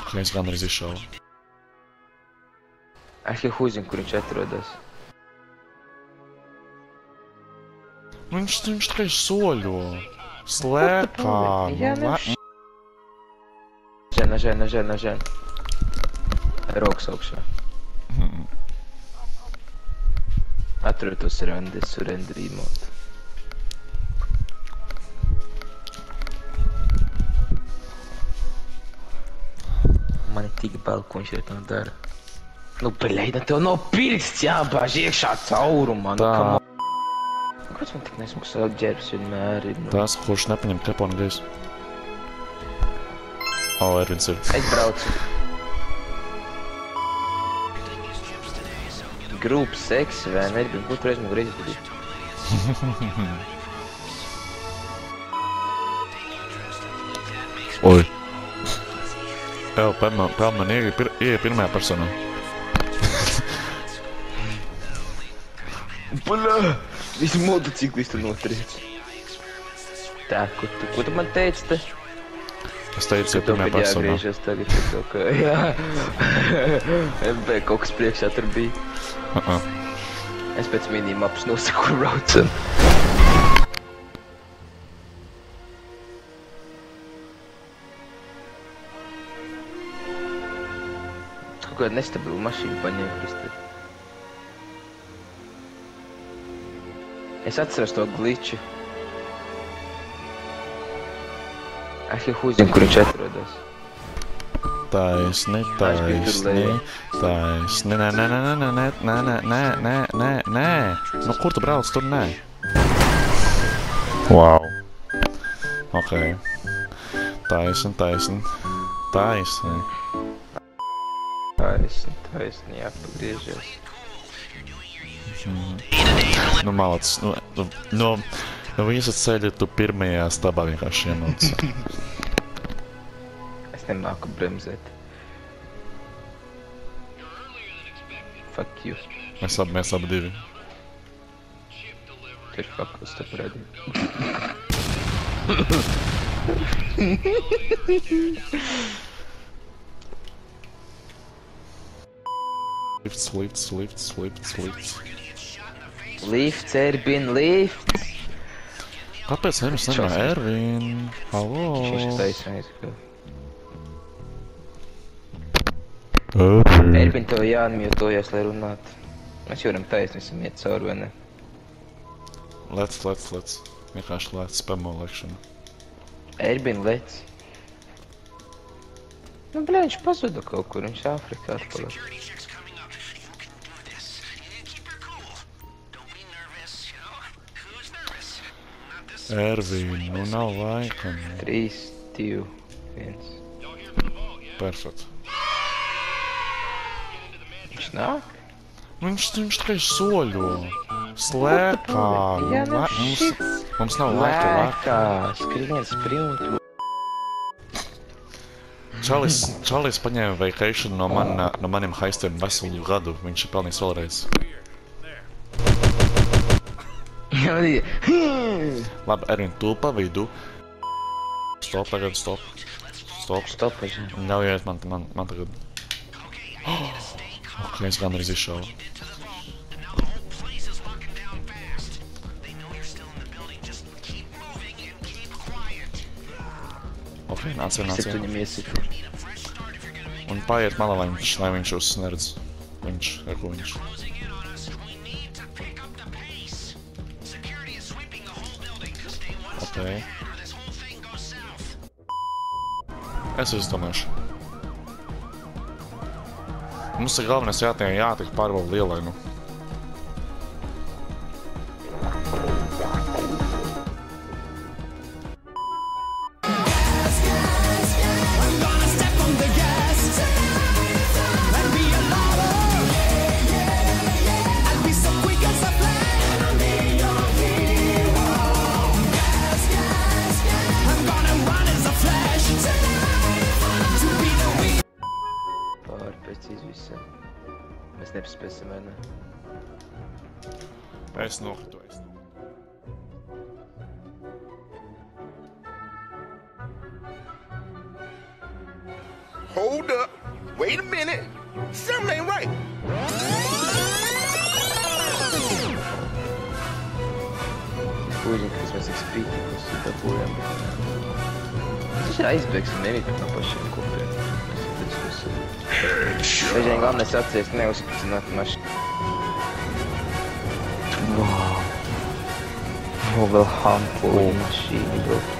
Ok, es gandrīz izšauju. Es jau uzzinu, kur viņš atrodas. Viņš tikai soļo. Slēpā. Jā, Nažēn. Rokas augšā. Atrod to surrender emote. Man ir tik bail, ko viņš to dara. Nu, beļaida, tev nav pirksts jābāž iekšā caurumā. Tā. Kāds man tik nesmaksā ģērbs vienmēr ir? Tas, kurš nepaņem kleponu gaisu. O, Ervins ir. Es braucu. Group seks, vai ne? Būtu reiz man grīzes būtu. Oi. Evo, pelman ieja pirmajā personā. Bļā! Visu motociklistu notriec. Tā, ko tu man teici te? Es teicu, ja pirmajā personā. Jāgriežas tagad par to, ka... Jā. Bet kaut kas priekšā tur bija. Es pēc minimaps nosaku, kur braucam. Kaut kādu nestabilu mašīnu paņēmu, Kristi. Es atceros to glitchu. Es jau uzzinu, kur viņš atrodas. Taisni. Nē. Nu, kur tu brauc, tur nē. Wow. Ok. Taisni. Taisni, jāpagriežies. Nu, malacis. No visa ceļa tu pirmajā stabā vienkārši ienāc. Es nemāku bremzēt. Fuck you. Mēs abi divi. Tu ir fuck uz tev redzi. Lifts. Lifts, Erbin, lifts! Kāpēc nevis nenā Ervin? Halo? Viņš ir taisnais, ka... Ervin. Erbin, tev jānmjutojas, lai runātu. Mēs varam taisnīsim iet cauri, vai ne? Lec. Vienkārši lec, spamo lekšana. Erbin, lec. Nu, bļā, viņš pazuda kaut kur, viņš Āfrikā atpaliek. Ervin, nu nav laika. 3, 2, 1. Perfekt. Viņš nāk? Viņš tikai soļo. Slēpā. Jā, nu Mums nav laika. Lēkā, skrien sprintu. Čalis paņēma vacation no maniem haistiem veselu gadu. Viņš ir pelnījis vēlreiz. Labi, Ervin, tu pa vidu. Stop tagad, stop. Stop, es... Ļaujiet man tagad. Ok, es gandrīz izšauju. Ok, nāc. Es viņam iesitu. Un paiet malā, lai viņš jūs neredz. Ko viņš. Ok. Es izdomāšu. Mums ir galvenais jātiek pāri vēl lielainu. Mēs nepaspēsim, vai ne? Es nokritu. hold up. Wait a minute. Something ain't right. Później Christmas XP, po prostu datujemy. Dzisiaj Icebreaks nemīk no pašiem kopiem. Dažiem galvenais atcies neuzspicināt mašīnu. Wow. Vēl handful mašīnu vēl.